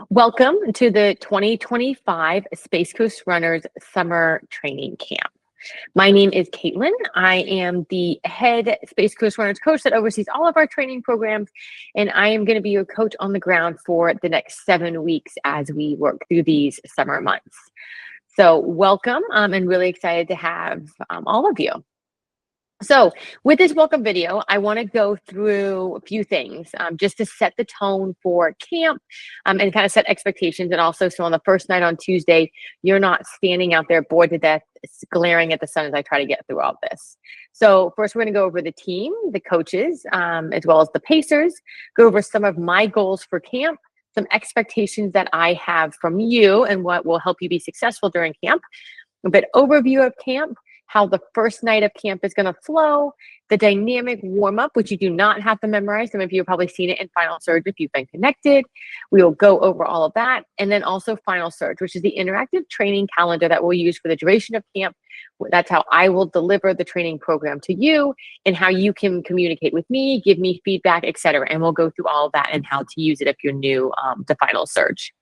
Welcome to the 2025 Space Coast Runners Summer Training Camp. My name is Caitlin. I am the head Space Coast Runners coach that oversees all of our training programs, and I am going to be your coach on the ground for the next 7 weeks as we work through these summer months. So welcome, and really excited to have all of you. So with this welcome video, I want to go through a few things just to set the tone for camp and kind of set expectations. And also, so on the first night on Tuesday, you're not standing out there bored to death, glaring at the sun as I try to get through all this. So first, we're going to go over the team, the coaches, as well as the pacers, go over some of my goals for camp, some expectations that I have from you and what will help you be successful during camp, a bit overview of camp, how the first night of camp is going to flow, the dynamic warm-up, which you do not have to memorize. Some of you have probably seen it in Final Surge if you've been connected. We will go over all of that. And then also Final Surge, which is the interactive training calendar that we'll use for the duration of camp. That's how I will deliver the training program to you and how you can communicate with me, give me feedback, etc. And we'll go through all of that and how to use it if you're new to Final Surge.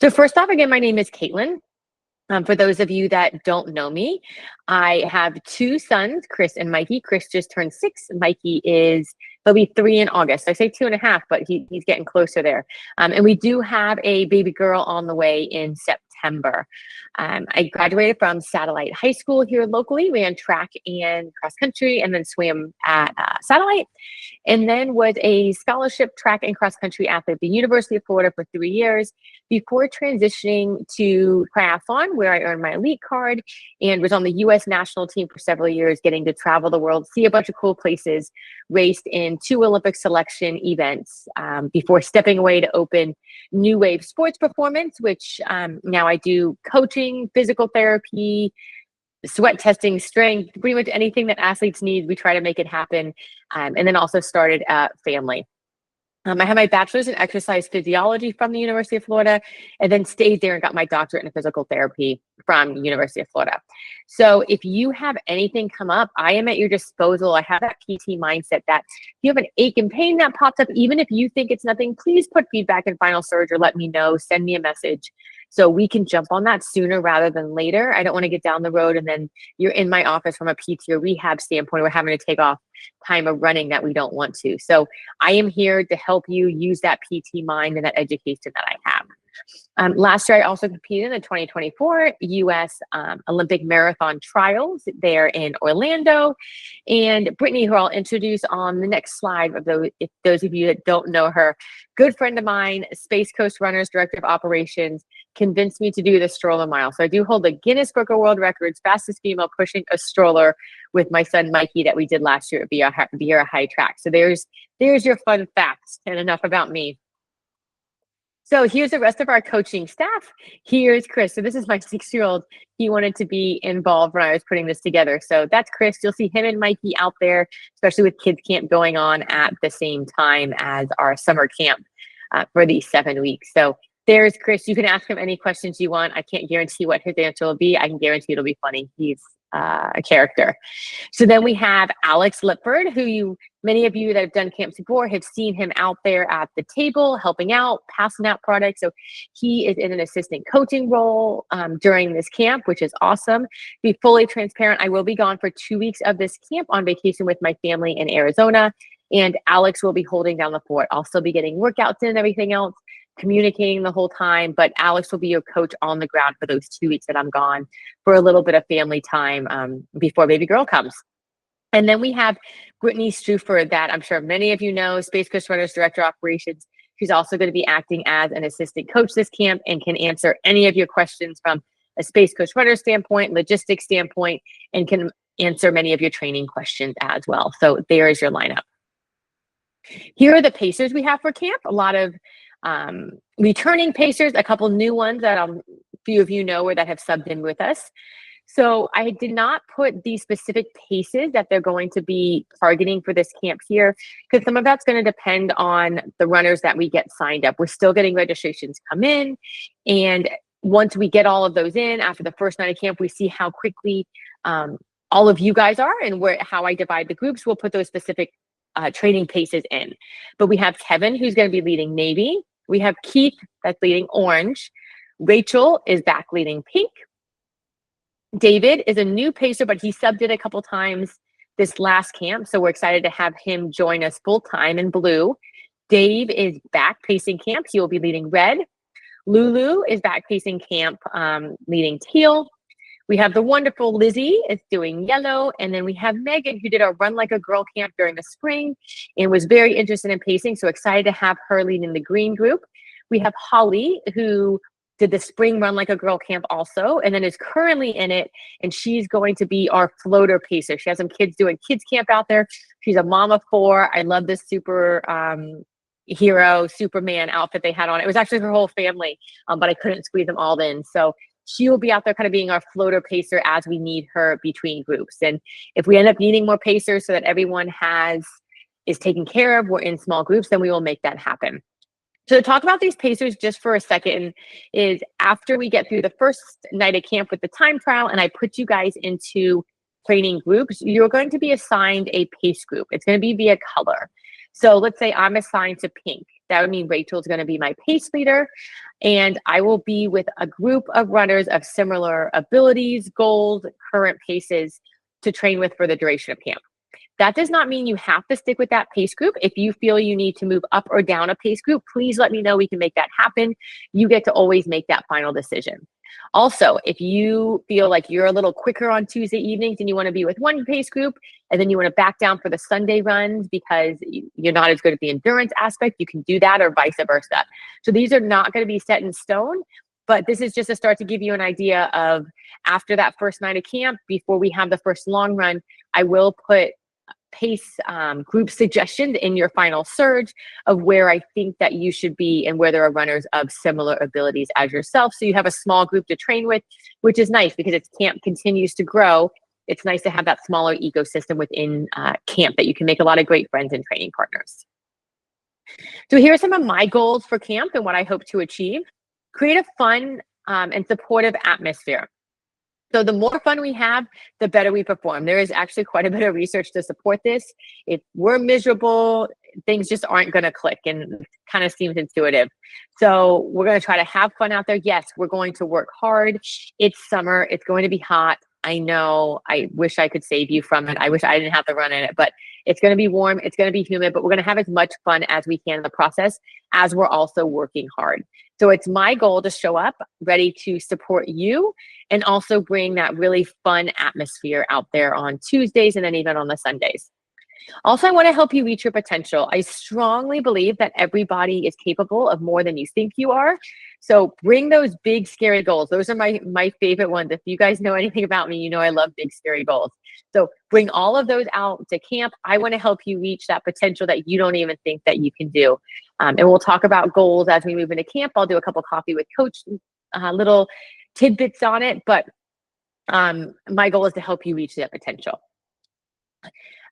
So first off, again, my name is Caitlin. For those of you that don't know me, I have two sons, Chris and Mikey. Chris just turned 6. Mikey he'll be 3 in August. I say 2.5, but he's getting closer there. And we do have a baby girl on the way in September. I graduated from Satellite High School here locally, ran track and cross country, and then swam at Satellite, and then was a scholarship track and cross country athlete at the University of Florida for 3 years before transitioning to triathlon, where I earned my elite card and was on the U.S. national team for several years, getting to travel the world, see a bunch of cool places, raced in 2 Olympic selection events before stepping away to open New Wave Sports Performance, which now I do coaching, physical therapy, sweat testing, strength, pretty much anything that athletes need. We try to make it happen. And then also started Family. I have my bachelor's in exercise physiology from the University of Florida, and then stayed there and got my doctorate in physical therapy from the University of Florida. So if you have anything come up, I am at your disposal. I have that PT mindset that if you have an ache and pain that pops up, even if you think it's nothing, please put feedback in Final Surge or let me know, send me a message so we can jump on that sooner rather than later. I don't want to get down the road and then you're in my office from a PT or rehab standpoint, we're having to take off time of running that we don't want to. So I am here to help you use that PT mind and that education that I have. Last year, I also competed in the 2024 U.S. Olympic Marathon Trials there in Orlando. And Brittany, who I'll introduce on the next slide, if those of you that don't know her, good friend of mine, Space Coast Runners Director of Operations, convinced me to do the stroller mile. So I do hold the Guinness Book of World Records, fastest female pushing a stroller with my son Mikey that we did last year at Vieira High Track. So there's your fun facts, and enough about me. So here's the rest of our coaching staff. Here's Chris. So this is my 6-year-old. He wanted to be involved when I was putting this together. So that's Chris. You'll see him and Mikey out there, especially with kids camp going on at the same time as our summer camp for these 7 weeks. So there's Chris. You can ask him any questions you want. I can't guarantee what his answer will be. I can guarantee it'll be funny. He's a character. So then we have Alex Lipford, who many of you that have done camps before have seen him out there at the table, helping out, passing out products. So he is in an assistant coaching role during this camp, which is awesome. To be fully transparent, I will be gone for 2 weeks of this camp on vacation with my family in Arizona, and Alex will be holding down the fort. I'll still be getting workouts in and everything else, communicating the whole time, but Alex will be your coach on the ground for those 2 weeks that I'm gone for a little bit of family time before baby girl comes. And then we have Brittany Struford, that I'm sure many of you know, Space Coast Runners Director of Operations. She's also going to be acting as an assistant coach this camp and can answer any of your questions from a Space Coast Runner standpoint, logistics standpoint, and can answer many of your training questions as well. So there is your lineup. Here are the pacers we have for camp. A lot of returning pacers, a couple new ones that a few of you know or that have subbed in with us. So I did not put the specific paces that they're going to be targeting for this camp here, because some of that's going to depend on the runners that we get signed up. We're still getting registrations come in, and once we get all of those in after the first night of camp, we see how quickly all of you guys are and how I divide the groups. We'll put those specific training paces in. But we have Kevin, who's going to be leading Navy. We have Keith that's leading orange. Rachel is back leading pink. David is a new pacer, but he subbed it a couple times this last camp, so we're excited to have him join us full time in blue. Dave is back pacing camp. He will be leading red. Lulu is back pacing camp, leading teal. We have the wonderful Lizzie is doing yellow. And then we have Megan, who did our Run Like a Girl camp during the spring and was very interested in pacing. So excited to have her leading the green group. We have Holly, who did the spring Run Like a Girl camp also, and then is currently in it. And she's going to be our floater pacer. She has some kids doing kids camp out there. She's a mom of 4. I love this super hero Superman outfit they had on. It was actually her whole family, but I couldn't squeeze them all in. So she will be out there kind of being our floater pacer as we need her between groups. And if we end up needing more pacers so that everyone is taken care of, we're in small groups, then we will make that happen. So to talk about these pacers just for a second is after we get through the first night of camp with the time trial and I put you guys into training groups, you're going to be assigned a pace group. It's going to be via color. So let's say I'm assigned to pink. That would mean Rachel's going to be my pace leader, and I will be with a group of runners of similar abilities, goals, current paces to train with for the duration of camp. That does not mean you have to stick with that pace group. If you feel you need to move up or down a pace group, please let me know. We can make that happen. You get to always make that final decision. Also, if you feel like you're a little quicker on Tuesday evenings and you want to be with one pace group and then you want to back down for the Sunday runs because you're not as good at the endurance aspect, you can do that, or vice versa. So these are not going to be set in stone, but this is just a start to give you an idea of after that first night of camp, before we have the first long run, I will put pace group suggestions in your final surge of where I think that you should be and where there are runners of similar abilities as yourself. So you have a small group to train with, which is nice because as camp continues to grow, it's nice to have that smaller ecosystem within camp that you can make a lot of great friends and training partners. So here are some of my goals for camp and what I hope to achieve. Create a fun and supportive atmosphere. So the more fun we have, the better we perform. There is actually quite a bit of research to support this. If we're miserable, things just aren't going to click, and it kind of seems intuitive. So we're going to try to have fun out there. Yes, we're going to work hard. It's summer. It's going to be hot. I know. I wish I could save you from it. I wish I didn't have to run in it, but it's going to be warm. It's going to be humid, but we're going to have as much fun as we can in the process as we're also working hard. So it's my goal to show up ready to support you and also bring that really fun atmosphere out there on Tuesdays and then even on the Sundays. Also, I want to help you reach your potential. I strongly believe that everybody is capable of more than you think you are. So bring those big, scary goals. Those are my favorite ones. If you guys know anything about me, you know I love big, scary goals. So bring all of those out to camp. I want to help you reach that potential that you don't even think that you can do. And we'll talk about goals as we move into camp. I'll do a couple coffee with coach, little tidbits on it. But my goal is to help you reach that potential.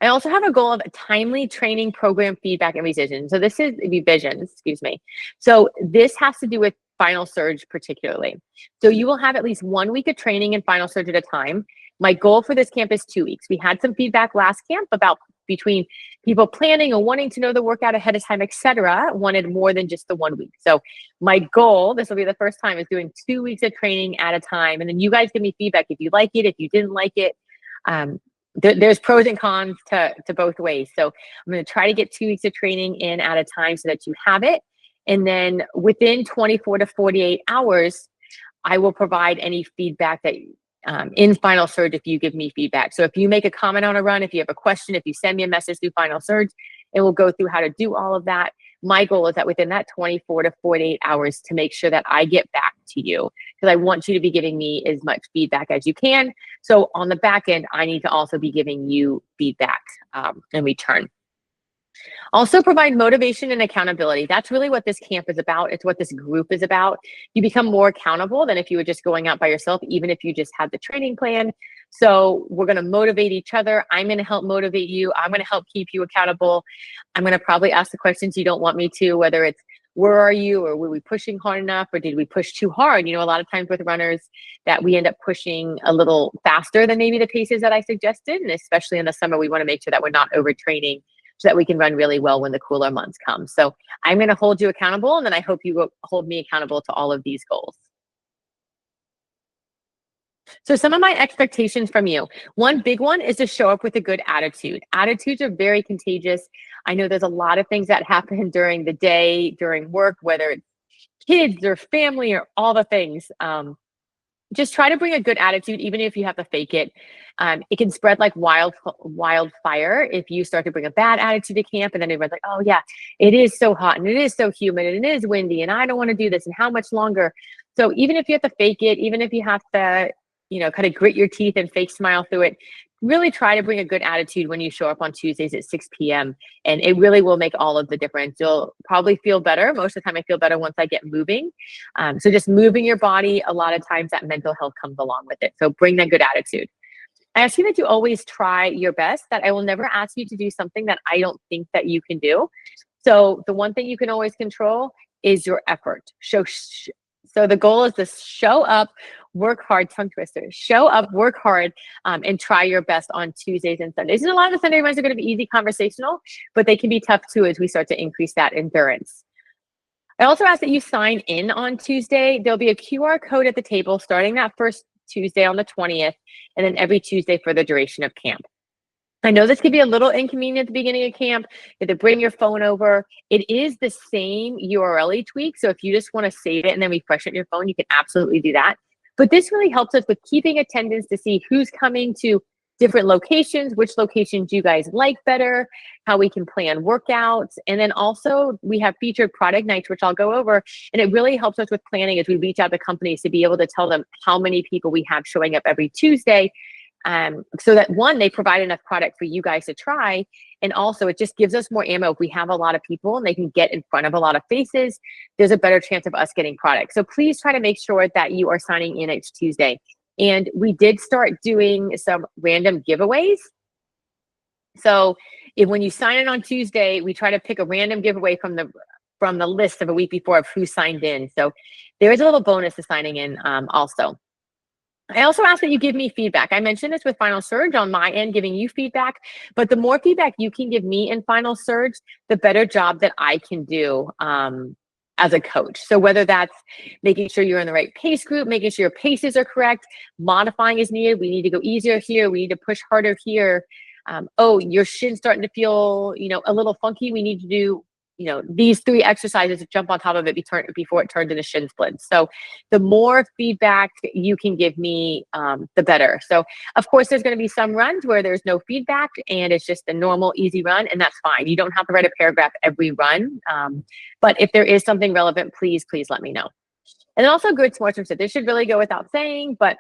I also have a goal of timely training program feedback and revision. So this is revisions, excuse me. So this has to do with final surge particularly. So you will have at least 1 week of training in final surge at a time. My goal for this camp is 2 weeks. We had some feedback last camp about between people planning or wanting to know the workout ahead of time, etc., wanted more than just the 1 week. So my goal, this will be the first time, is doing 2 weeks of training at a time. And then you guys give me feedback if you like it, if you didn't like it. There's pros and cons to both ways. So I'm going to try to get 2 weeks of training in at a time so that you have it. And then within 24 to 48 hours, I will provide any feedback that in Final Surge if you give me feedback. So if you make a comment on a run, if you have a question, if you send me a message through Final Surge, and we'll go through how to do all of that. My goal is that within that 24 to 48 hours to make sure that I get back to you, because I want you to be giving me as much feedback as you can. So on the back end, I need to also be giving you feedback in return. Also provide motivation and accountability. That's really what this camp is about. It's what this group is about. You become more accountable than if you were just going out by yourself, even if you just had the training plan. So we're going to motivate each other. I'm going to help motivate you. I'm going to help keep you accountable. I'm going to probably ask the questions you don't want me to, whether it's where are you, or were we pushing hard enough, or did we push too hard? You know, a lot of times with runners that we end up pushing a little faster than maybe the paces that I suggested. And especially in the summer, we want to make sure that we're not overtraining. so that we can run really well when the cooler months come. So I'm going to hold you accountable, and then I hope you will hold me accountable to all of these goals. So some of my expectations from you, one big one is to show up with a good attitude. Attitudes are very contagious. I know there's a lot of things that happen during the day, during work, whether it's kids or family or all the things. Just try to bring a good attitude, even if you have to fake it. It can spread like wildfire if you start to bring a bad attitude to camp, and then everyone's like, oh yeah, it is so hot and it is so humid and it is windy and I don't want to do this and how much longer. So even if you have to fake it, even if you have to, kind of grit your teeth and fake smile through it, really try to bring a good attitude when you show up on Tuesdays at 6 p.m. And it really will make all of the difference. You'll probably feel better. Most of the time I feel better once I get moving. So just moving your body, a lot of times that mental health comes along with it. So bring that good attitude. I ask you that you always try your best, that I will never ask you to do something that I don't think that you can do. So the one thing you can always control is your effort. So the goal is to show up, work hard, tongue twister, show up, work hard, and try your best on Tuesdays and Sundays. And a lot of the Sunday runs are going to be easy conversational, but they can be tough too as we start to increase that endurance. I also ask that you sign in on Tuesday. There'll be a QR code at the table starting that first Tuesday on the 20th, and then every Tuesday for the duration of camp. I know this could be a little inconvenient at the beginning of camp. You have to bring your phone over. It is the same URL each week. So if you just want to save it and then refresh it on your phone, you can absolutely do that. But this really helps us with keeping attendance to see who's coming to different locations, which locations you guys like better, how we can plan workouts. And then also we have featured product nights, which I'll go over. And it really helps us with planning as we reach out to companies to be able to tell them how many people we have showing up every Tuesday. So that one, they provide enough product for you guys to try. And also it just gives us more ammo. If we have a lot of people and they can get in front of a lot of faces, there's a better chance of us getting product. So please try to make sure that you are signing in each Tuesday. And we did start doing some random giveaways. So when you sign in on Tuesday, we try to pick a random giveaway from the list of a week before of who signed in. So there is a little bonus to signing in also. I also ask that you give me feedback. I mentioned this with Final Surge on my end, giving you feedback, but the more feedback you can give me in Final Surge, the better job that I can do as a coach. So whether that's making sure you're in the right pace group, making sure your paces are correct, modifying is needed. We need to go easier here. We need to push harder here. Oh, your shin's starting to feel, a little funky. We need to do these 3 exercises to jump on top of it before it turns into shin splints. So the more feedback you can give me, the better. So of course, there's going to be some runs where there's no feedback and it's just a normal, easy run, and that's fine. You don't have to write a paragraph every run. But if there is something relevant, please let me know. And then also good sportsmanship. This should really go without saying, but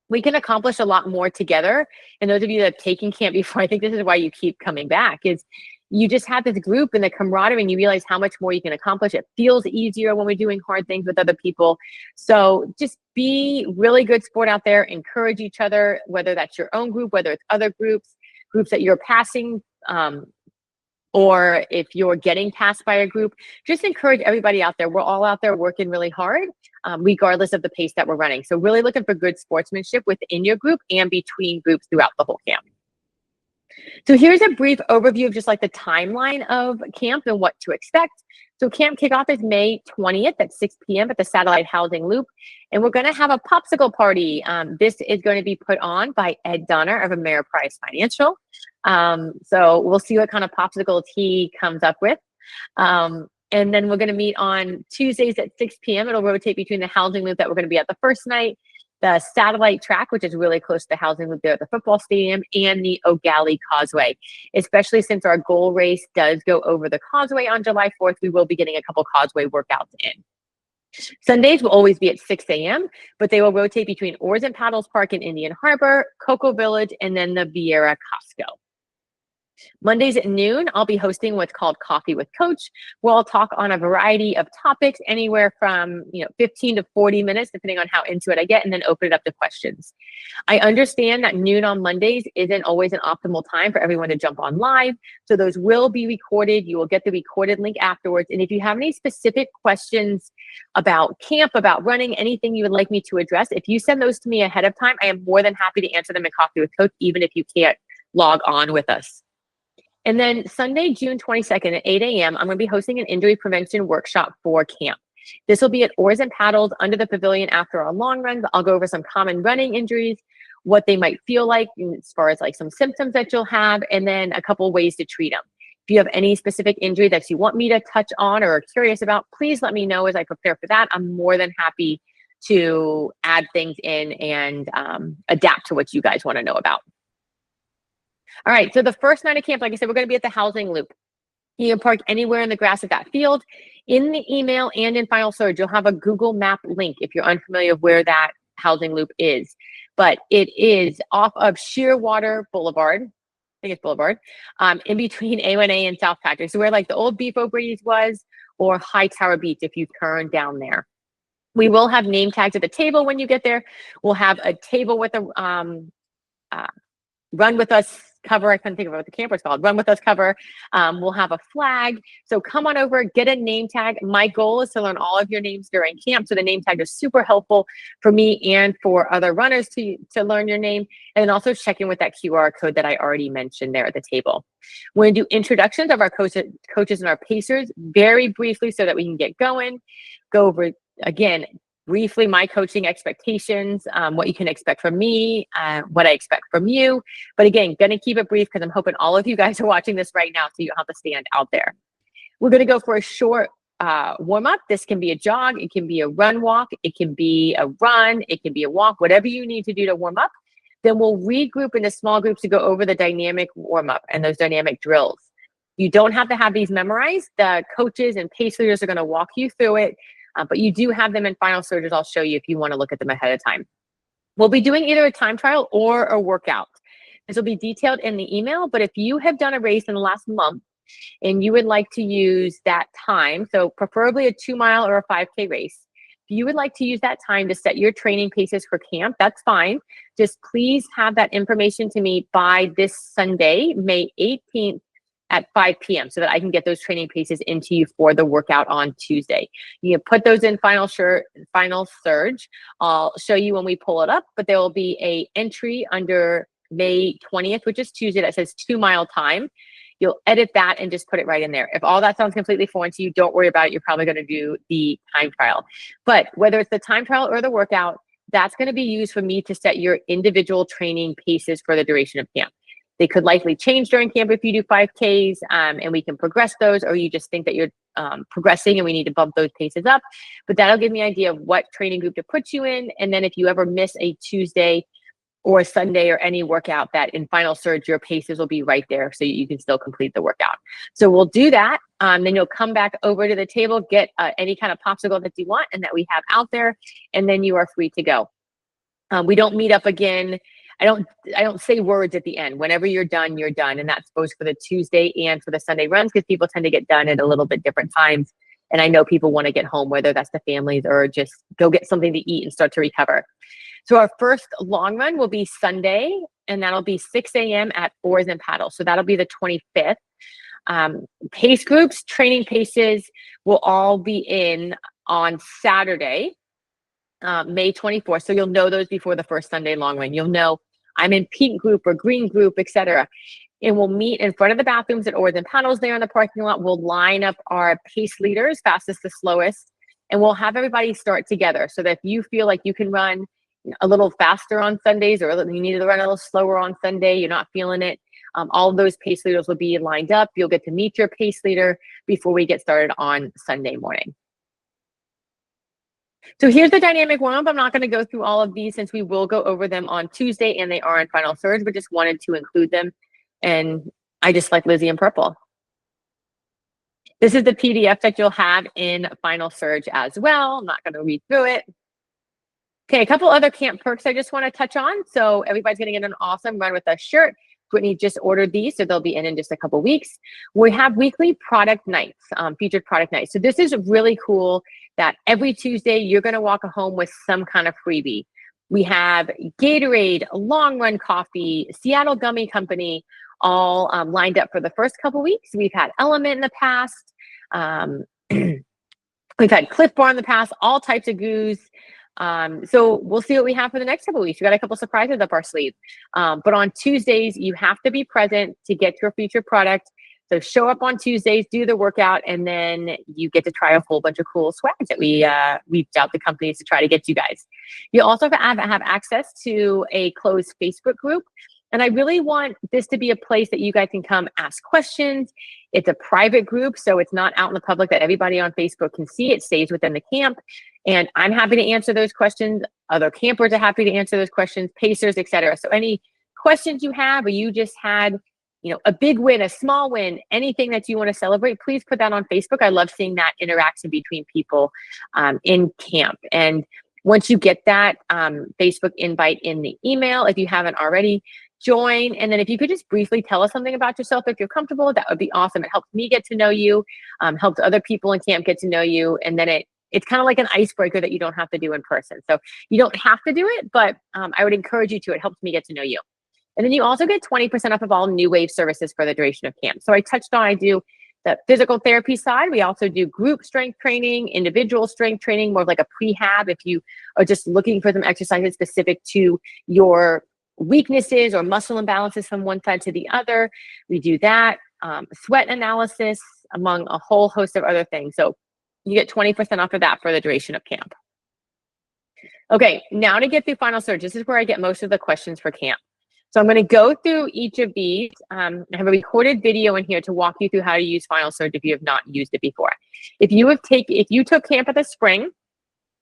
we can accomplish a lot more together. And those of you that have taken camp before, I think this is why you keep coming back, is you just have this group and the camaraderie and you realize how much more you can accomplish. It feels easier when we're doing hard things with other people. So just be really good sport out there, encourage each other, whether that's your own group, whether it's other groups that you're passing, or if you're getting passed by a group, just encourage everybody out there. We're all out there working really hard, regardless of the pace that we're running. So really looking for good sportsmanship within your group and between groups throughout the whole camp. So here's a brief overview of just like the timeline of camp and what to expect. So camp kickoff is May 20th at 6 p.m. at the Satellite Housing Loop. And we're going to have a popsicle party. This is going to be put on by Ed Donner of Ameriprise Financial. So we'll see what kind of popsicles he comes up with. And then we're going to meet on Tuesdays at 6 p.m. It'll rotate between the housing loop that we're going to be at the first night, the satellite track, which is really close to the housing loop there at the football stadium, and the O'Galley Causeway. Especially since our goal race does go over the causeway on July 4th, we will be getting a couple causeway workouts in. Sundays will always be at 6 a.m., but they will rotate between Oars and Paddles Park in Indian Harbor, Cocoa Village, and then the Vieira Costco. Mondays at noon, I'll be hosting what's called Coffee with Coach, where I'll talk on a variety of topics, anywhere from 15 to 40 minutes, depending on how into it I get, and then open it up to questions. I understand that noon on Mondays isn't always an optimal time for everyone to jump on live, so those will be recorded. You will get the recorded link afterwards. And if you have any specific questions about camp, about running, anything you would like me to address, if you send those to me ahead of time, I am more than happy to answer them in Coffee with Coach, even if you can't log on with us. And then Sunday, June 22nd at 8 a.m., I'm going to be hosting an injury prevention workshop for camp. This will be at Oars and Paddles under the pavilion after our long runs. I'll go over some common running injuries, what they might feel like as far as like some symptoms that you'll have, and then a couple ways to treat them. If you have any specific injury that you want me to touch on or are curious about, please let me know as I prepare for that. I'm more than happy to add things in and adapt to what you guys want to know about. All right, so the first night of camp, like I said, we're going to be at the housing loop. You can park anywhere in the grass of that field. In the email and in Final Surge, you'll have a Google Map link if you're unfamiliar of where that housing loop is. But it is off of Shearwater Boulevard. I think it's Boulevard, in between A1A and South Patrick. So where like the old Beef O'Brady's was, or High Tower Beach if you turn down there. We will have name tags at the table when you get there. We'll have a table with a Run With Us cover. I couldn't think of what the camper's called. Run With Us cover. We'll have a flag. So come on over, get a name tag. My goal is to learn all of your names during camp. So the name tag is super helpful for me and for other runners to learn your name. And then also check in with that QR code that I already mentioned there at the table. We're going to do introductions of our coaches and our pacers very briefly so that we can get going. Go over, again, briefly my coaching expectations, what you can expect from me, what I expect from you. But again, going to keep it brief because I'm hoping all of you guys are watching this right now so you don't have to stand out there. We're going to go for a short warm-up. This can be a jog. It can be a run walk. It can be a run. It can be a walk, whatever you need to do to warm up. Then we'll regroup into small groups to go over the dynamic warm-up and those dynamic drills. You don't have to have these memorized. The coaches and pace leaders are going to walk you through it. But you do have them in Final Surges. I'll show you if you want to look at them ahead of time. We'll be doing either a time trial or a workout. This will be detailed in the email, but if you have done a race in the last month and you would like to use that time, so preferably a 2-mile or a 5K race, if you would like to use that time to set your training paces for camp, that's fine. Just please have that information to me by this Sunday, May 18th, at 5 p.m. so that I can get those training paces into you for the workout on Tuesday. You can put those in Final Surge. I'll show you when we pull it up, but there will be a entry under May 20th, which is Tuesday, that says 2-mile time. You'll edit that and just put it right in there. If all that sounds completely foreign to you, don't worry about it. You're probably going to do the time trial. But whether it's the time trial or the workout, that's going to be used for me to set your individual training paces for the duration of camp. They could likely change during camp if you do 5Ks, and we can progress those, or you just think that you're progressing and we need to bump those paces up. But that'll give me an idea of what training group to put you in. And then if you ever miss a Tuesday or a Sunday or any workout, that in Final Surge, your paces will be right there so you can still complete the workout. So we'll do that. Then you'll come back over to the table, get any kind of popsicle that you want and that we have out there, and then you are free to go. We don't meet up again. I don't say words at the end. Whenever you're done, and that's both for the Tuesday and for the Sunday runs because people tend to get done at a little bit different times. And I know people want to get home, whether that's the families or just go get something to eat and start to recover. So our first long run will be Sunday, and that'll be 6 a.m. at Oars and Paddles. So that'll be the 25th. Pace groups, training paces will all be in on Saturday, May 24th. So you'll know those before the first Sunday long run. You'll know I'm in pink group or green group, etc. And we'll meet in front of the bathrooms at Oars and Paddles there in the parking lot. We'll line up our pace leaders, fastest to slowest, and we'll have everybody start together so that if you feel like you can run a little faster on Sundays or you need to run a little slower on Sunday, you're not feeling it, all of those pace leaders will be lined up. You'll get to meet your pace leader before we get started on Sunday morning. So here's the dynamic warm-up. I'm not going to go through all of these since we will go over them on Tuesday and they are in Final Surge, but just wanted to include them. And I just like Lizzie in purple. This is the PDF that you'll have in Final Surge as well. I'm not going to read through it. Okay, a couple other camp perks I just want to touch on. So everybody's going to get an awesome Run With Us shirt. Brittany just ordered these, so they'll be in just a couple weeks. We have weekly product nights, featured product nights. So this is really cool that every Tuesday you're going to walk home with some kind of freebie. We have Gatorade, Long Run Coffee, Seattle Gummy Company, all lined up for the first couple weeks. We've had Element in the past. We've had Cliff Bar in the past, all types of goos. So we'll see what we have for the next couple of weeks. We got a couple surprises up our sleeve. But on Tuesdays, you have to be present to get your featured product. So show up on Tuesdays, do the workout, and then you get to try a whole bunch of cool swags that we reached out to companies to try to get you guys. You also have access to a closed Facebook group. And I really want this to be a place that you guys can come ask questions. It's a private group, so it's not out in the public that everybody on Facebook can see. It stays within the camp. And I'm happy to answer those questions. Other campers are happy to answer those questions, pacers, etc. So any questions you have, or you just had, a big win, a small win, anything that you want to celebrate, please put that on Facebook. I love seeing that interaction between people in camp. And once you get that Facebook invite in the email, if you haven't already, join. And then if you could just briefly tell us something about yourself, if you're comfortable, that would be awesome. It helps me get to know you, helps other people in camp get to know you. And then it's kind of like an icebreaker that you don't have to do in person. So you don't have to do it, but I would encourage you to. It helps me get to know you. And then you also get 20% off of all New Wave services for the duration of camp. So I touched on, I do the physical therapy side. We also do group strength training, individual strength training, more of like a prehab if you are just looking for some exercises specific to your weaknesses or muscle imbalances from one side to the other. We do that, sweat analysis, among a whole host of other things. So you get 20% off of that for the duration of camp. Okay, now to get through Final Surge, this is where I get most of the questions for camp. So I'm going to go through each of these. I have a recorded video in here to walk you through how to use Final Surge if you have not used it before. If you took camp at the spring,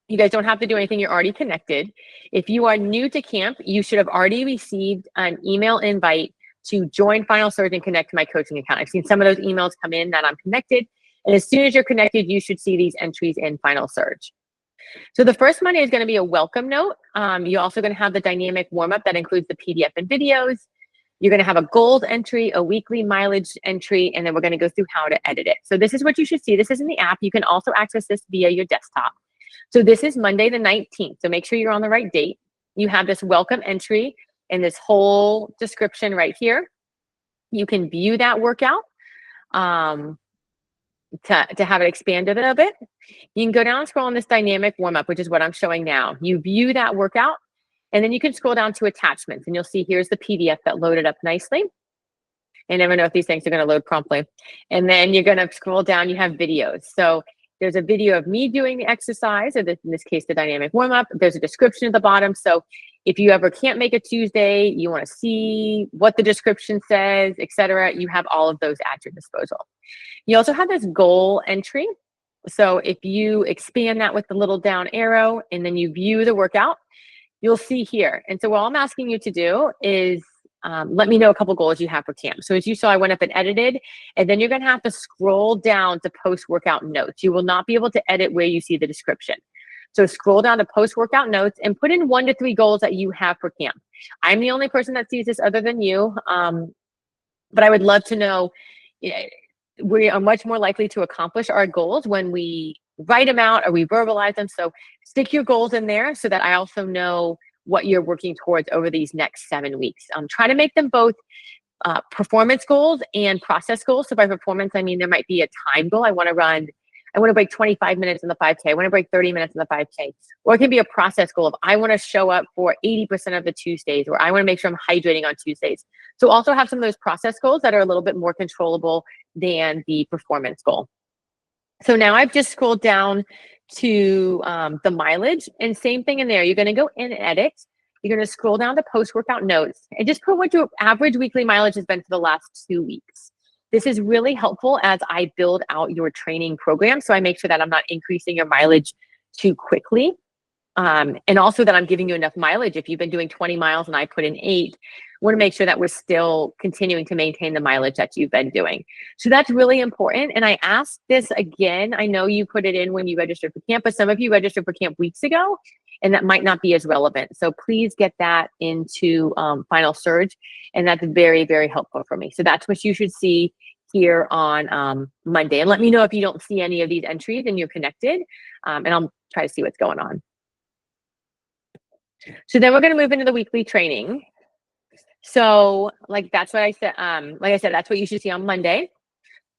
you guys don't have to do anything. You're already connected. If you are new to camp, you should have already received an email invite to join Final Surge and connect to my coaching account. I've seen some of those emails come in that I'm connected. And as soon as you're connected, you should see these entries in Final Surge. So the first Monday is going to be a welcome note. You're also going to have the dynamic warm-up that includes the PDF and videos. You're going to have a goals entry, a weekly mileage entry, and then we're going to go through how to edit it. So this is what you should see. This is in the app. You can also access this via your desktop. So this is Monday the 19th. So make sure you're on the right date. You have this welcome entry and this whole description right here. You can view that workout to have it expanded a little bit. You can go down and scroll on this dynamic warm-up, which is what I'm showing now. You view that workout, and then you can scroll down to attachments, and you'll see here's the PDF that loaded up nicely. I never know if these things are going to load promptly. And then you're going to scroll down, you have videos. So there's a video of me doing the exercise, or in this case, the dynamic warm-up. There's a description at the bottom. So if you ever can't make a Tuesday, you want to see what the description says, etc., you have all of those at your disposal. You also have this goal entry. So if you expand that with the little down arrow and then you view the workout, you'll see here. And so all I'm asking you to do is let me know a couple goals you have for camp. So as you saw, I went up and edited, and then you're going to have to scroll down to post-workout notes. You will not be able to edit where you see the description. So scroll down to post-workout notes and put in 1 to 3 goals that you have for camp. I'm the only person that sees this other than you, but I would love to know, we are much more likely to accomplish our goals when we write them out or we verbalize them. So stick your goals in there so that I also know what you're working towards over these next 7 weeks. Try to make them both performance goals and process goals. So by performance, I mean there might be a time goal. I want to break 25 minutes in the 5K. I want to break 30 minutes in the 5K. Or it can be a process goal of I want to show up for 80% of the Tuesdays, or I want to make sure I'm hydrating on Tuesdays. So also have some of those process goals that are a little bit more controllable than the performance goal. So now I've just scrolled down to the mileage, and same thing in there. You're going to go in and edit. You're going to scroll down to post-workout notes and just put what your average weekly mileage has been for the last 2 weeks. This is really helpful as I build out your training program. So I make sure that I'm not increasing your mileage too quickly. And also that I'm giving you enough mileage. If you've been doing 20 miles and I put in 8, I want to make sure that we're still continuing to maintain the mileage that you've been doing. So that's really important. And I asked this again. I know you put it in when you registered for camp, but some of you registered for camp weeks ago, and that might not be as relevant. So please get that into Final Surge. And that's very, very helpful for me. So that's what you should see here on Monday. And let me know if you don't see any of these entries and you're connected, and I'll try to see what's going on. So then we're going to move into the weekly training. So that's what I said. Like I said, that's what you should see on Monday.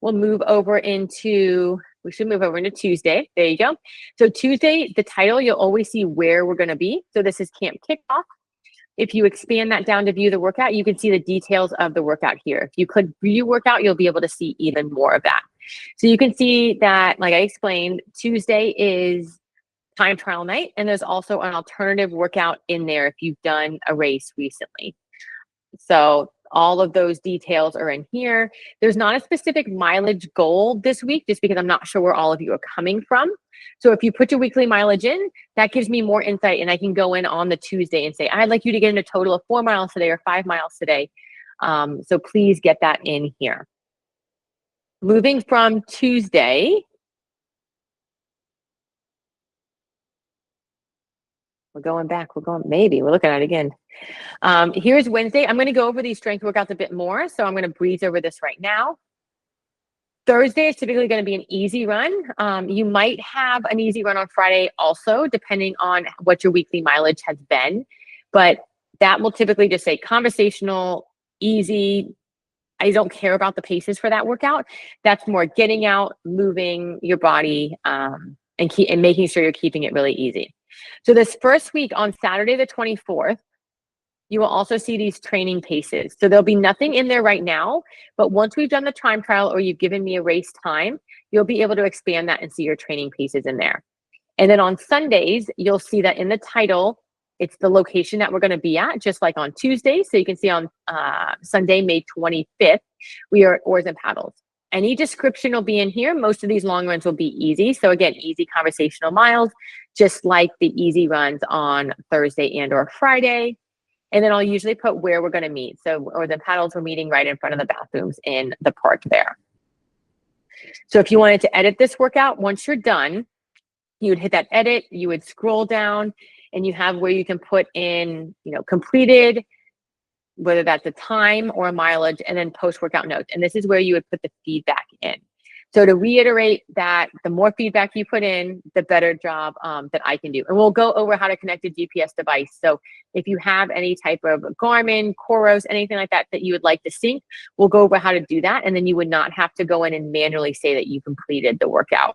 We'll move over into We should move over into Tuesday. There you go. So Tuesday, the title, you'll always see where we're going to be. So this is Camp Kickoff. If you expand that down to view the workout, you can see the details of the workout here. If you click view workout, you'll be able to see even more of that. So you can see that, like I explained, Tuesday is time trial night, and there's also an alternative workout in there if you've done a race recently. So all of those details are in here. There's not a specific mileage goal this week, just because I'm not sure where all of you are coming from. So if you put your weekly mileage in, that gives me more insight, and I can go in on the Tuesday and say, I'd like you to get in a total of 4 miles today or 5 miles today. So please get that in here. Moving from Tuesday, we're going back, maybe we're looking at it again. Here's Wednesday. I'm going to go over these strength workouts a bit more, so I'm going to breeze over this right now. Thursday is typically going to be an easy run. You might have an easy run on Friday also, depending on what your weekly mileage has been, but that will typically just say conversational, easy. I don't care about the paces for that workout. That's more getting out, moving your body, and making sure you're keeping it really easy. So this first week on Saturday, the 24th, you will also see these training paces. So there'll be nothing in there right now, but once we've done the time trial or you've given me a race time, you'll be able to expand that and see your training paces in there. And then on Sundays, you'll see that in the title, it's the location that we're going to be at, just like on Tuesday. So you can see on Sunday, May 25th, we are at Oars and Paddles. Any description will be in here. Most of these long runs will be easy. So again, easy conversational miles, just like the easy runs on Thursday and or Friday. And then I'll usually put where we're going to meet. So Oars and Paddles, we're meeting right in front of the bathrooms in the park there. So if you wanted to edit this workout, once you're done, you would hit that edit, you would scroll down, and you have where you can put in, completed, whether that's a time or a mileage, and then post-workout notes. And this is where you would put the feedback in. So to reiterate that, the more feedback you put in, the better job that I can do. And we'll go over how to connect a GPS device. So if you have any type of Garmin, Coros, anything like that you would like to sync, we'll go over how to do that. And then you would not have to go in and manually say that you completed the workout.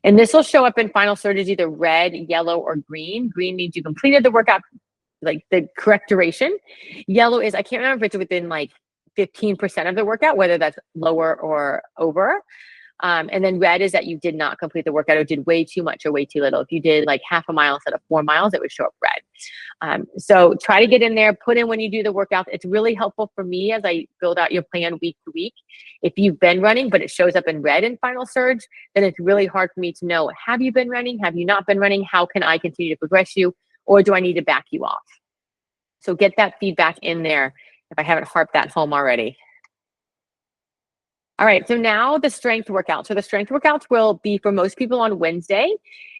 And this will show up in final surges, either red, yellow, or green. Green means you completed the workout, like the correct duration. Yellow is, I can't remember if it's within like 15% of the workout, whether that's lower or over. And then red is that you did not complete the workout or did way too much or way too little. If you did like half a mile instead of 4 miles, it would show up red. So try to get in there, put in when you do the workout. It's really helpful for me as I build out your plan week to week. If you've been running, but it shows up in red in final surge, then it's really hard for me to know, have you been running? Have you not been running? How can I continue to progress you? Or do I need to back you off? So get that feedback in there if I haven't harped that home already. All right, so now the strength workout. So the strength workouts will be for most people on Wednesday,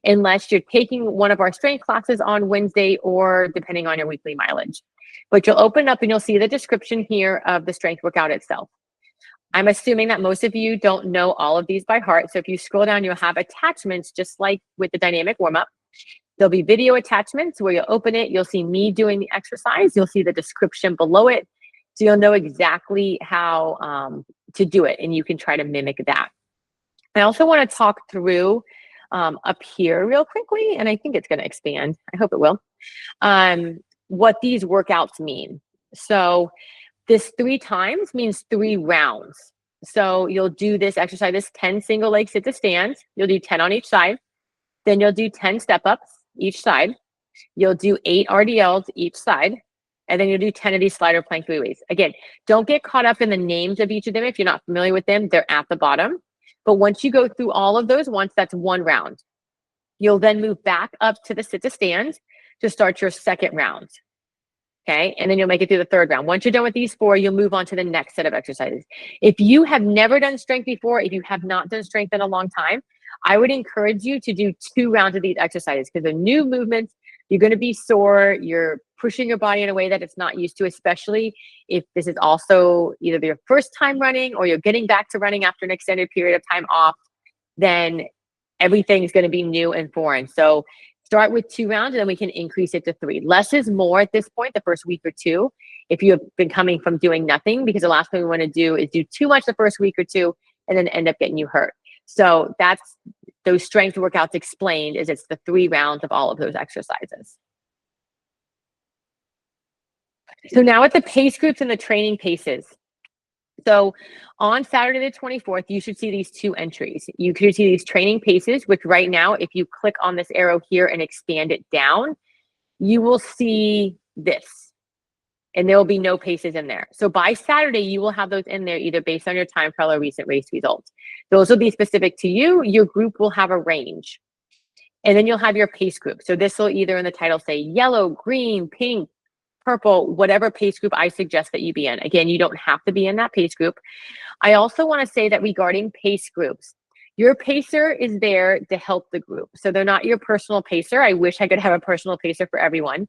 unless you're taking one of our strength classes on Wednesday or depending on your weekly mileage. But you'll open up and you'll see the description here of the strength workout itself. I'm assuming that most of you don't know all of these by heart. So if you scroll down, you'll have attachments just like with the dynamic warm-up. There'll be video attachments where you'll open it. You'll see me doing the exercise. You'll see the description below it. So you'll know exactly how to do it, and you can try to mimic that. I also want to talk through up here real quickly, and I think it's going to expand. I hope it will. What these workouts mean. So this 3 times means 3 rounds. So you'll do this exercise, this 10 single leg sit to stands. You'll do 10 on each side. Then you'll do 10 step-ups each side. You'll do 8 RDLs each side. And then you'll do 10 of these slider plank 3 ways. Again, don't get caught up in the names of each of them. If you're not familiar with them, they're at the bottom. But once you go through all of those once, that's 1 round. You'll then move back up to the sit to stand to start your 2nd round. Okay, and then you'll make it through the 3rd round. Once you're done with these 4, you'll move on to the next set of exercises. If you have never done strength before, if you have not done strength in a long time, I would encourage you to do 2 rounds of these exercises because they're new movements. You're going to be sore. You're pushing your body in a way that it's not used to, especially if this is also either your first time running or you're getting back to running after an extended period of time off, then everything's going to be new and foreign. So start with 2 rounds and then we can increase it to 3. Less is more at this point, the first week or 2, if you have been coming from doing nothing, because the last thing we want to do is do too much the first week or 2 and then end up getting you hurt. So that's those strength workouts explained is it's the 3 rounds of all of those exercises. So now at the pace groups and the training paces. So on Saturday the 24th, you should see these 2 entries. You could see these training paces, which right now, if you click on this arrow here and expand it down, you will see this. And there will be no paces in there. So by Saturday, you will have those in there either based on your time trial or recent race results. Those will be specific to you. Your group will have a range. And then you'll have your pace group. So this will either in the title say yellow, green, pink, purple, whatever pace group I suggest that you be in. Again, you don't have to be in that pace group. I also want to say that regarding pace groups, your pacer is there to help the group. So they're not your personal pacer. I wish I could have a personal pacer for everyone.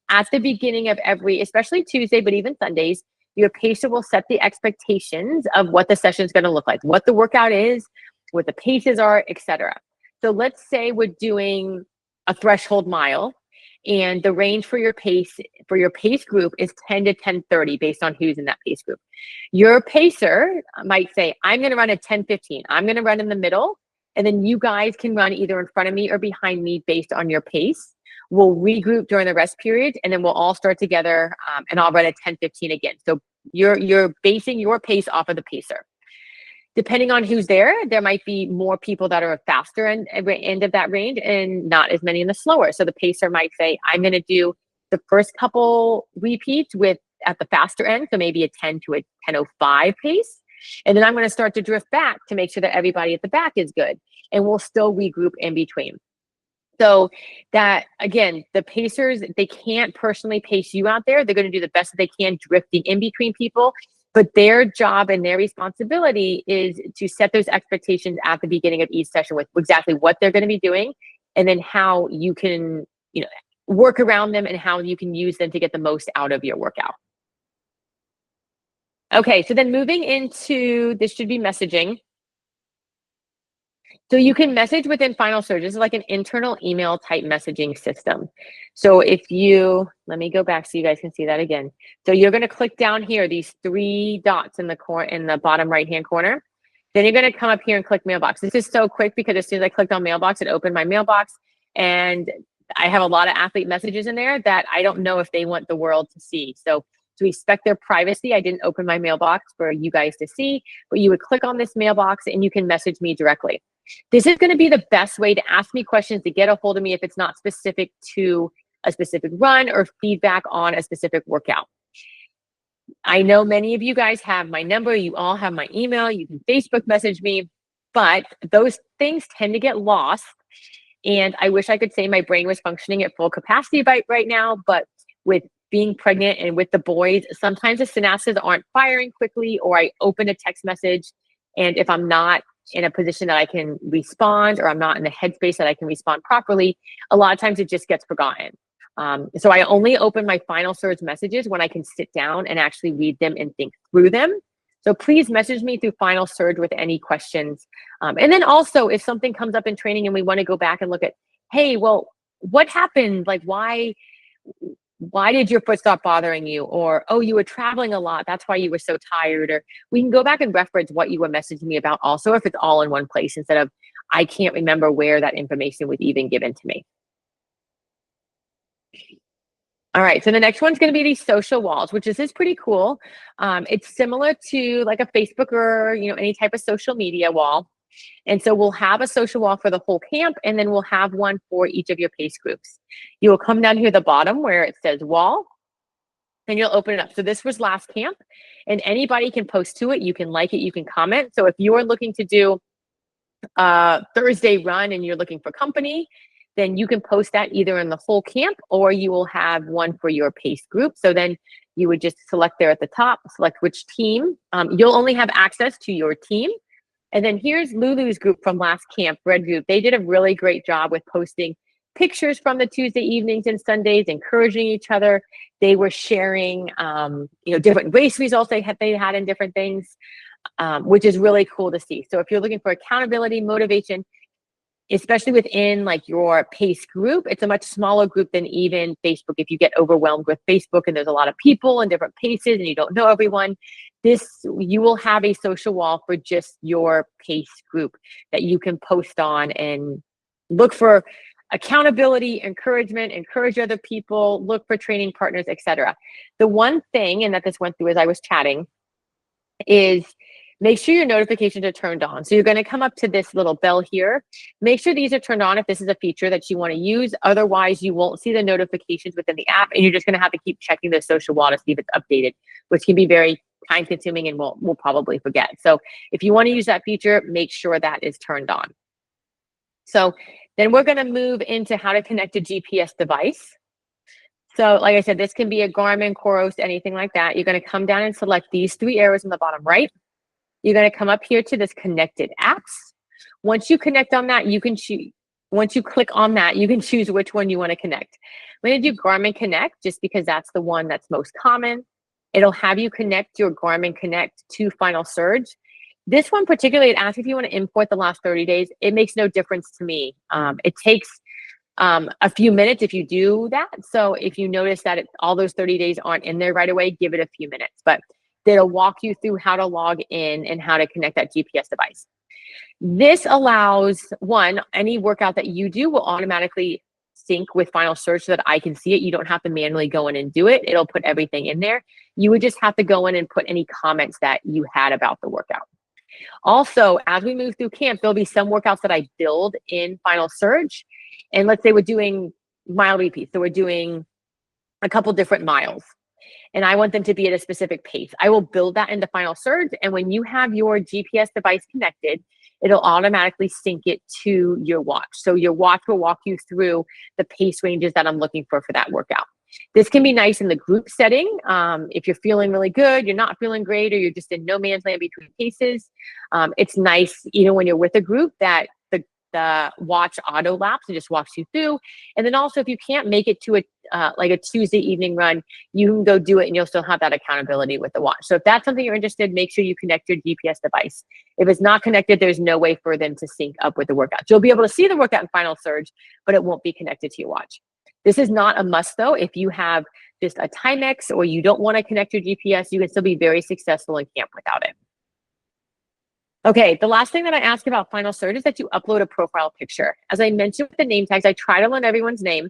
At the beginning of every, especially Tuesday, but even Sundays, your pacer will set the expectations of what the session is going to look like, what the workout is, what the paces are, etc. So let's say we're doing a threshold mile, and the range for your pace group is 10 to 10:30 based on who's in that pace group. Your pacer might say, I'm going to run at 10:15. I'm going to run in the middle, and then you guys can run either in front of me or behind me based on your pace. We'll regroup during the rest period, and then we'll all start together, and I'll run at 10:15 again. So you're basing your pace off of the pacer. Depending on who's there, there might be more people that are a faster end of that range and not as many in the slower. So the pacer might say, I'm going to do the first couple repeats at the faster end, so maybe a 10 to a 10:05 pace. And then I'm going to start to drift back to make sure that everybody at the back is good. And we'll still regroup in between. So that, again, the pacers, they can't personally pace you out there. They're going to do the best that they can drifting in between people. But their job and their responsibility is to set those expectations at the beginning of each session with exactly what they're going to be doing, and then how you can, work around them and how you can use them to get the most out of your workout. Okay, so then moving into, this should be messaging. So you can message within Final Surge. This is like an internal email type messaging system. So if you, let me go back so you guys can see that again. So you're going to click down here, these 3 dots in the bottom right-hand corner. Then you're going to come up here and click mailbox. This is so quick because as soon as I clicked on mailbox, it opened my mailbox, and I have a lot of athlete messages in there that I don't know if they want the world to see. So to respect their privacy, I didn't open my mailbox for you guys to see, but you would click on this mailbox and you can message me directly. This is going to be the best way to ask me questions, to get a hold of me if it's not specific to a specific run or feedback on a specific workout. I know many of you guys have my number. You all have my email. You can Facebook message me, but those things tend to get lost. And I wish I could say my brain was functioning at full capacity right now, but with being pregnant and with the boys, sometimes the synapses aren't firing quickly, or I open a text message, and if I'm not in a position that I can respond, or I'm not in the headspace that I can respond properly, a lot of times it just gets forgotten. So I only open my Final Surge messages when I can sit down and actually read them and think through them. So please message me through Final Surge with any questions. And then also, if something comes up in training and we want to go back and look at, hey, well, what happened? Like, why did your foot stop bothering you? Or, oh, you were traveling a lot, that's why you were so tired. Or we can go back and reference what you were messaging me about also, if it's all in one place, instead of I can't remember where that information was even given to me. All right, so the next one's going to be these social walls, which is pretty cool. It's similar to like a Facebook or any type of social media wall. And so we'll have a social wall for the whole camp, and then we'll have one for each of your pace groups. You will come down here at the bottom where it says wall, and you'll open it up. So this was last camp, and anybody can post to it. You can like it, you can comment. So if you're looking to do a Thursday run and you're looking for company, then you can post that either in the whole camp, or you will have one for your pace group. So then you would just select there at the top, select which team. You'll only have access to your team. And then here's Lulu's group from last camp, Red Group. They did a really great job with posting pictures from the Tuesday evenings and Sundays, encouraging each other. They were sharing, different race results they had in different things, which is really cool to see. So if you're looking for accountability, motivation, especially within like your pace group, it's a much smaller group than even Facebook. If you get overwhelmed with Facebook and there's a lot of people and different paces and you don't know everyone, you will have a social wall for just your PACE group that you can post on and look for accountability, encouragement, encourage other people, look for training partners, etc. The one thing, and that this went through as I was chatting, is make sure your notifications are turned on. So you're going to come up to this little bell here. Make sure these are turned on if this is a feature that you want to use. Otherwise, you won't see the notifications within the app, and you're just going to have to keep checking the social wall to see if it's updated, which can be very time consuming and we'll probably forget. So if you want to use that feature, make sure that is turned on. So then we're going to move into how to connect a GPS device. So like I said, this can be a Garmin, Coros, anything like that. You're going to come down and select these 3 arrows in the bottom right. You're going to come up here to this connected apps. Once you connect on that, you can choose. Once you click on that, you can choose which one you want to connect. I'm going to do Garmin Connect just because that's the one that's most common. It'll have you connect your Garmin Connect to Final Surge. This one particularly, it asks if you want to import the last 30 days. It makes no difference to me. It takes a few minutes if you do that. So if you notice that all those 30 days aren't in there right away, give it a few minutes. But it'll walk you through how to log in and how to connect that GPS device. This allows, one, any workout that you do will automatically sync with Final Surge so that I can see it. You don't have to manually go in and do it. It'll put everything in there. You would just have to go in and put any comments that you had about the workout. Also, as we move through camp, there'll be some workouts that I build in Final Surge. And let's say we're doing mile repeats. So we're doing a couple different miles. And I want them to be at a specific pace. I will build that into Final Surge. And when you have your GPS device connected, it'll automatically sync it to your watch. So your watch will walk you through the pace ranges that I'm looking for that workout. This can be nice in the group setting. If you're feeling really good, you're not feeling great, or you're just in no man's land between paces. It's nice, even when you're with a group, that the watch auto laps and just walks you through. And then also, if you can't make it to like a Tuesday evening run, you can go do it and you'll still have that accountability with the watch. So if that's something you're interested in, make sure you connect your GPS device. If it's not connected, there's no way for them to sync up with the workout. You'll be able to see the workout in Final Surge, but it won't be connected to your watch. This is not a must though. If you have just a Timex or you don't want to connect your GPS, you can still be very successful in camp without it. Okay, the last thing that I ask about Final Surge is that you upload a profile picture. As I mentioned with the name tags, I try to learn everyone's name.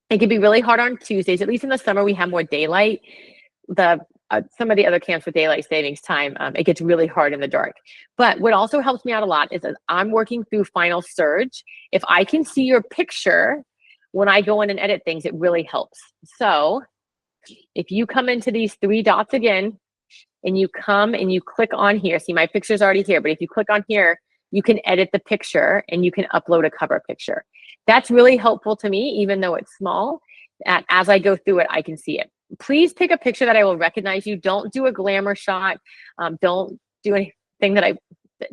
It can be really hard on Tuesdays. At least in the summer, we have more daylight. Some of the other camps with daylight savings time, it gets really hard in the dark. But what also helps me out a lot is that I'm working through Final Surge. If I can see your picture when I go in and edit things, it really helps. So if you come into these 3 dots again, and you come and you click on here, see my picture's already here, but if you click on here, you can edit the picture and you can upload a cover picture. That's really helpful to me, even though it's small. As I go through it, I can see it. Please pick a picture that I will recognize you. Don't do a glamour shot. Don't do anything that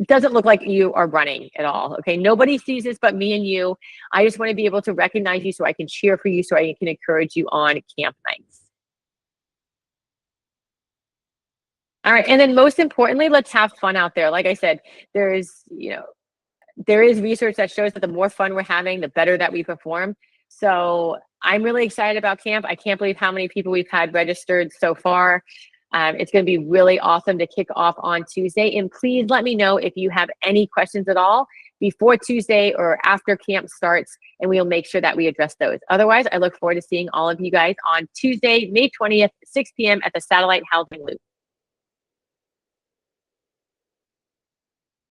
doesn't look like you are running at all. Okay, nobody sees this but me and you. I just want to be able to recognize you so I can cheer for you, so I can encourage you on camp nights. All right, and then most importantly, let's have fun out there. Like I said, there is research that shows that the more fun we're having, the better that we perform. So I'm really excited about camp. I can't believe how many people we've had registered so far. It's going to be really awesome to kick off on Tuesday. And please let me know if you have any questions at all before Tuesday or after camp starts, and we'll make sure that we address those. Otherwise, I look forward to seeing all of you guys on Tuesday, May 20th, 6 p.m. at the Satellite Housing Loop.